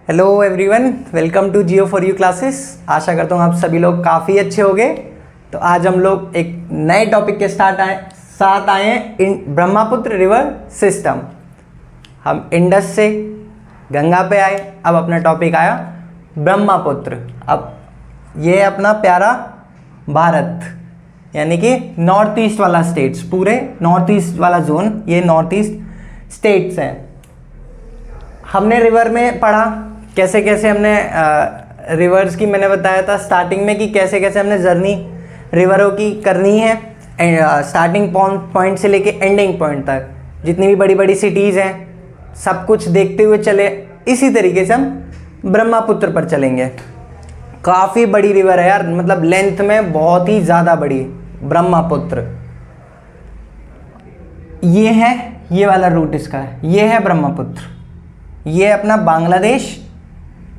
Hello everyone, welcome to Jio for you classes. आशा करता हूँ आप सभी लोग काफ़ी अच्छे होंगे। तो आज हम लोग एक नए टॉपिक के साथ आए हैं इन ब्रह्मपुत्र रिवर सिस्टम। हम इंडस से गंगा पे आए, अब अपना टॉपिक आया ब्रह्मपुत्र। अब ये अपना प्यारा भारत, यानी कि नॉर्थ ईस्ट वाला स्टेट्स, पूरे नॉर्थ ईस्ट वाला जोन, ये नॉर्थ ईस्ट स्टेट्स हैं। हमने रिवर में पढ़ा कैसे कैसे हमने रिवर्स की, मैंने बताया था स्टार्टिंग में कि कैसे कैसे हमने जर्नी रिवरों की करनी है, स्टार्टिंग पॉइंट से लेके एंडिंग पॉइंट तक। जितनी भी बड़ी बड़ी सिटीज़ हैं सब कुछ देखते हुए चले। इसी तरीके से हम ब्रह्मपुत्र पर चलेंगे। काफ़ी बड़ी रिवर है यार, मतलब लेंथ में बहुत ही ज़्यादा बड़ी ब्रह्मपुत्र। ये है, ये वाला रूट इसका है, ये है ब्रह्मपुत्र। ये अपना बांग्लादेश,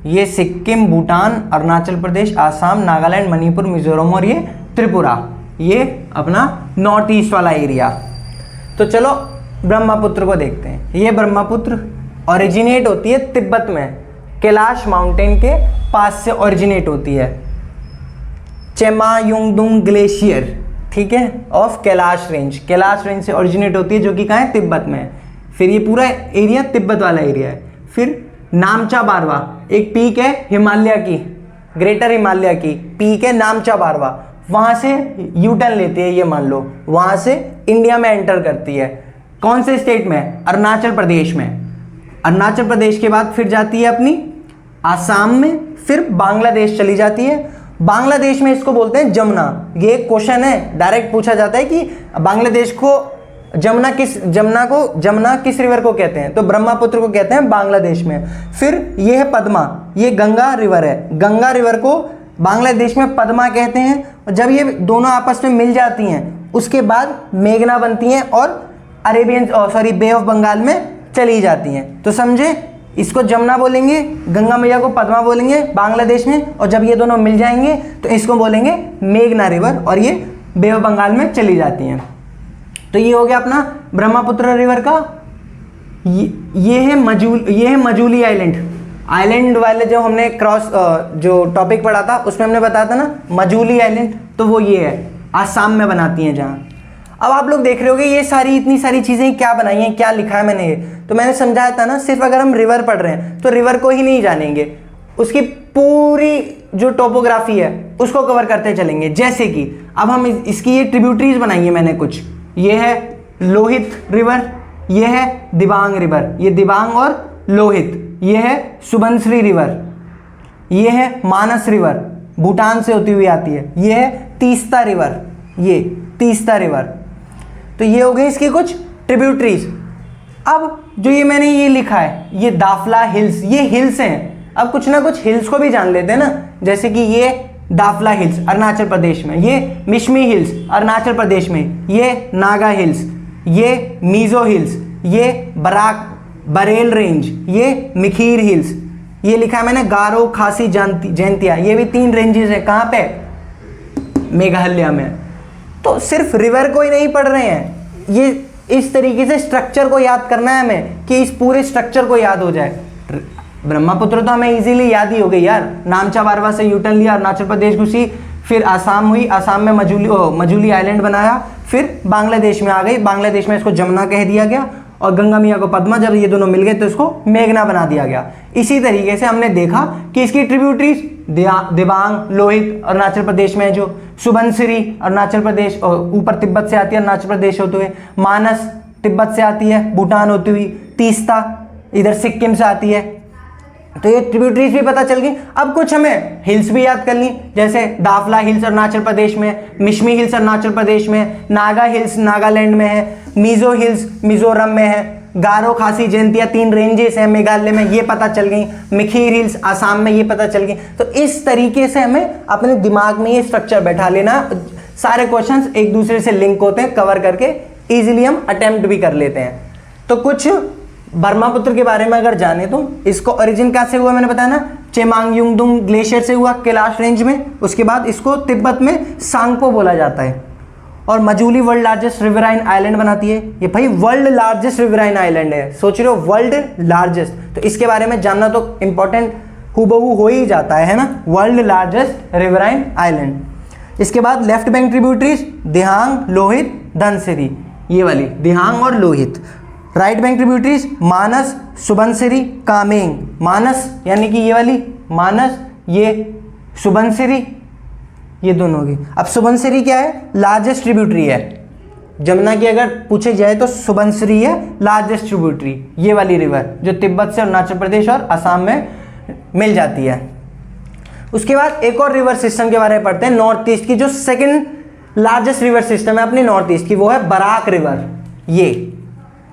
ये सिक्किम, भूटान, अरुणाचल प्रदेश, आसाम, नागालैंड, मणिपुर, मिजोरम और ये त्रिपुरा, ये अपना नॉर्थ ईस्ट वाला एरिया। तो चलो ब्रह्मपुत्र को देखते हैं। ये ब्रह्मपुत्र ओरिजिनेट होती है तिब्बत में, कैलाश माउंटेन के पास से ओरिजिनेट होती है। चेमायुंगडुंग ग्लेशियर, ठीक है, ऑफ कैलाश रेंज से ओरिजिनेट होती है, जो कि कहाँ है, तिब्बत में है। फिर ये पूरा एरिया तिब्बत वाला एरिया है। फिर नामचा बारवा, एक पीक है हिमालय की, ग्रेटर हिमालय की पीक है नामचा बारवा। वहाँ से यू टर्न लेती है, ये मान लो, वहाँ से इंडिया में एंटर करती है। कौन से स्टेट में? अरुणाचल प्रदेश में। अरुणाचल प्रदेश के बाद फिर जाती है अपनी आसाम में, फिर बांग्लादेश चली जाती है। बांग्लादेश में इसको बोलते हैं जमुना। ये क्वेश्चन है, डायरेक्ट पूछा जाता है कि बांग्लादेश को जमुना किस रिवर को कहते हैं? तो ब्रह्मपुत्र को कहते हैं बांग्लादेश में। फिर ये है पद्मा, ये गंगा रिवर है। गंगा रिवर को बांग्लादेश में पद्मा कहते हैं। और जब ये दोनों आपस में मिल जाती हैं उसके बाद मेघना बनती हैं और बे ऑफ बंगाल में चली जाती हैं। तो समझे, इसको जमुना बोलेंगे, गंगा मैया को पद्मा बोलेंगे बांग्लादेश में, और जब ये दोनों मिल जाएंगे तो इसको बोलेंगे मेघना रिवर, और ये बे ऑफ बंगाल में चली जाती हैं। तो ये हो गया अपना ब्रह्मपुत्र रिवर का। ये है मजूली आइलैंड वाले जो हमने जो टॉपिक पढ़ा था उसमें हमने बताया था ना, मजूली आइलैंड, तो वो ये है, आसाम में बनाती हैं जहाँ। अब आप लोग देख रहे होगे ये इतनी सारी चीज़ें क्या बनाई हैं, क्या लिखा है मैंने ये। तो मैंने समझाया था ना, सिर्फ अगर हम रिवर पढ़ रहे हैं तो रिवर को ही नहीं जानेंगे, उसकी पूरी जो टोपोग्राफी है उसको कवर करते चलेंगे। जैसे कि अब हम इसकी ये ट्रिब्यूटरीज बनाई है मैंने कुछ। ये है लोहित रिवर, ये है दिबांग रिवर, ये दिबांग और लोहित। ये है सुबनसिरी रिवर, ये है मानस रिवर, भूटान से होती हुई आती है। ये है तीस्ता रिवर, तो ये हो गई इसकी कुछ ट्रिब्यूटरीज। अब जो ये मैंने ये लिखा है, ये दाफला हिल्स, ये हिल्स हैं। अब कुछ ना कुछ हिल्स को भी जान लेते हैं ना, जैसे कि ये दाफला हिल्स अरुणाचल प्रदेश में, ये मिशमी हिल्स अरुणाचल प्रदेश में, ये नागा हिल्स, ये मीजो हिल्स, ये बरेल रेंज, ये मिखीर हिल्स। ये लिखा है मैंने गारो, खासी, जैंतिया, ये भी 3 रेंजेस है। कहाँ पे? मेघालय में। तो सिर्फ रिवर को ही नहीं पढ़ रहे हैं, ये इस तरीके से स्ट्रक्चर को याद करना है हमें कि इस पूरे स्ट्रक्चर को याद हो जाए। ब्रह्मपुत्र तो हमें इजीली याद ही हो गई यार। नामचा बारवा से यूटर्न लिया, अरुणाचल प्रदेश घुसी, फिर आसाम हुई, आसाम में मजूली आइलैंड बनाया, फिर बांग्लादेश में आ गई, बांग्लादेश में इसको जमुना कह दिया गया, और गंगा मैया को पद्मा। जब ये दोनों मिल गए तो इसको मेघना बना दिया गया। इसी तरीके से हमने देखा कि इसकी ट्रिब्यूटरीज दिबांग, लोहित अरुणाचल प्रदेश में, जो सुबनसिरी अरुणाचल प्रदेश और ऊपर तिब्बत से आती है अरुणाचल प्रदेश होते हुए, मानस तिब्बत से आती है भूटान होती हुई, तीस्ता इधर सिक्किम से आती है। तो ये ट्रिब्यूटरीज भी पता चल गई। अब कुछ हमें हिल्स भी याद कर ली, जैसे दाफला हिल्स अरुणाचल प्रदेश में, मिशमी हिल्स अरुणाचल प्रदेश में, नागा हिल्स नागालैंड में है, मीजो हिल्स मिजोरम में है, गारो, खासी, जैंतिया 3 रेंजेस हैं मेघालय में, ये पता चल गई, मिखीर हिल्स आसाम में, ये पता चल गई। तो इस तरीके से हमें अपने दिमाग में ये स्ट्रक्चर बैठा लेना। सारे क्वेश्चंस एक दूसरे से लिंक होते हैं, कवर करके इजीली हम अटेम्प्ट भी कर लेते हैं। तो कुछ ब्रह्मपुत्र के बारे में अगर जाने तो इसको ओरिजिन कैसे हुआ मैंने बताया ना, चेमांगयुंगडुंग ग्लेशियर से हुआ कैलाश रेंज में। उसके बाद इसको तिब्बत में सांगपो बोला जाता है, और Majuli world largest riverine island बनाती है। ये भाई वर्ल्ड लार्जेस्ट रिवराइन आइलैंड है, सोच रहे हो वर्ल्ड लार्जेस्ट, तो इसके बारे में जानना तो इंपॉर्टेंट हूबहू हो ही जाता है ना, वर्ल्ड लार्जेस्ट रिवराइन आइलैंड। इसके बाद लेफ्ट बैंक ट्रिब्यूटरीज दिहांग, लोहित, धनसिरी, ये वाली दिहांग और लोहित। राइट बैंक ट्रिब्यूटरीज मानस, सुबनसिरी, कामेंग। मानस यानी कि ये वाली मानस, ये सुबनसिरी, ये दोनों होगी। अब सुबनसिरी क्या है, लार्जेस्ट ट्रिब्यूटरी है जमुना की, अगर पूछे जाए तो सुबनसिरी है लार्जेस्ट ट्रिब्यूटरी, ये वाली रिवर जो तिब्बत से अरुणाचल प्रदेश और असम में मिल जाती है। उसके बाद एक और रिवर सिस्टम के बारे में पढ़ते हैं, नॉर्थ ईस्ट की जो सेकंड लार्जेस्ट रिवर सिस्टम है अपनी नॉर्थ ईस्ट की, वो है बराक रिवर। ये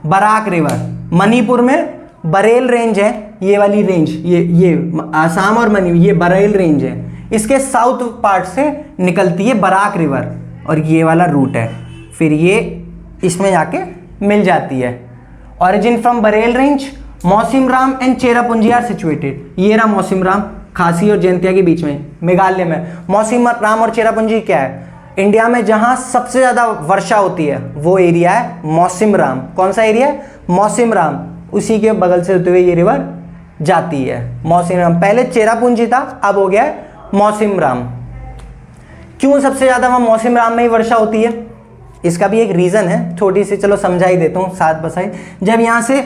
बराक रिवर मणिपुर में बरेल रेंज है, ये वाली रेंज, ये आसाम और मणिपुर, ये बरेल रेंज है, इसके साउथ पार्ट से निकलती है बराक रिवर और ये वाला रूट है, फिर ये इसमें जाके मिल जाती है। Origin from Barail range, Mawsynram and Cherrapunji are situated. ये रहा मौसिमराम, खासी और जयंतिया के बीच में, मेघालय में। मौसिमराम और चेरापूंजी क्या है, इंडिया में जहां सबसे ज़्यादा वर्षा होती है वो एरिया है मौसिमराम। कौन सा एरिया है, मौसिमराम, उसी के बगल से होते हुए ये रिवर जाती है मौसिमराम। पहले चेरापूंजी था, अब हो गया है मौसिमराम। क्यों सबसे ज़्यादा वहाँ मौसिमराम में ही वर्षा होती है, इसका भी एक रीज़न है, छोटी सी चलो समझा ही देता हूँ, साथ बसाई। जब यहाँ से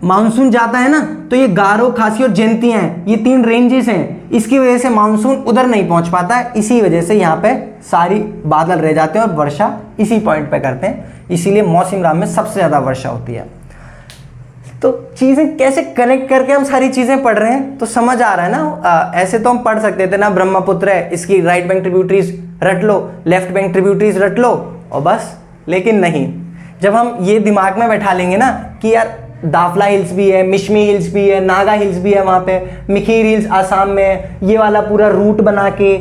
मानसून जाता है ना, तो ये गारो, खासी और जयंतियाँ हैं, ये 3 रेंजेस हैं, इसकी वजह से मानसून उधर नहीं पहुँच पाता है, इसी वजह से यहाँ पे सारी बादल रह जाते हैं और वर्षा इसी पॉइंट पे करते हैं, इसीलिए मौसिमराम में सबसे ज़्यादा वर्षा होती है। तो चीज़ें कैसे कनेक्ट करके हम सारी चीज़ें पढ़ रहे हैं तो समझ आ रहा है ना। ऐसे तो हम पढ़ सकते थे ना, ब्रह्मपुत्र है, इसकी राइट बैंक ट्रिब्यूटरीज रट लो, लेफ्ट बैंक ट्रिब्यूटरीज रट लो और बस, लेकिन नहीं। जब हम ये दिमाग में बैठा लेंगे ना कि यार दाफला हिल्स भी है, मिशमी हिल्स भी है, नागा हिल्स भी है, वहाँ पे मिखीर हिल्स आसाम में है, ये वाला पूरा रूट बना के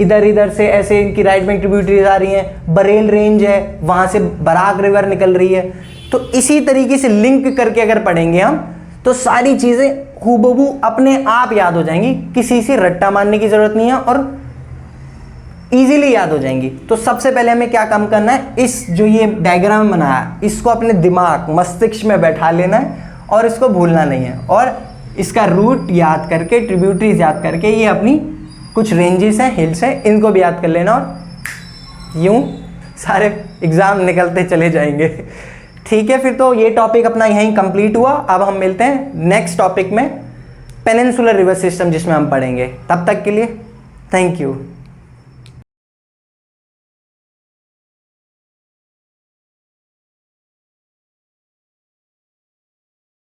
इधर इधर से ऐसे इनकी राइट बैंक ट्रिब्यूटरीज आ रही हैं, बरेल रेंज है, वहाँ से बराक रिवर निकल रही है, तो इसी तरीके से लिंक करके अगर पढ़ेंगे हम तो सारी चीज़ें हूबहू अपने आप याद हो जाएंगी, किसी से रट्टा मारने की ज़रूरत नहीं है और इजीली याद हो जाएंगी। तो सबसे पहले हमें क्या काम करना है, इस जो ये डायग्राम बनाया इसको अपने दिमाग मस्तिष्क में बैठा लेना है और इसको भूलना नहीं है, और इसका रूट याद करके, ट्रिब्यूटरीज याद करके, ये अपनी कुछ रेंजेस हैं, हिल्स हैं, इनको भी याद कर लेना और यूँ सारे एग्ज़ाम निकलते चले जाएंगे। ठीक है, फिर तो ये टॉपिक अपना यहीं कंप्लीट हुआ। अब हम मिलते हैं नेक्स्ट टॉपिक में, पेनिनसुलर रिवर सिस्टम, जिसमें हम पढ़ेंगे। तब तक के लिए थैंक यू।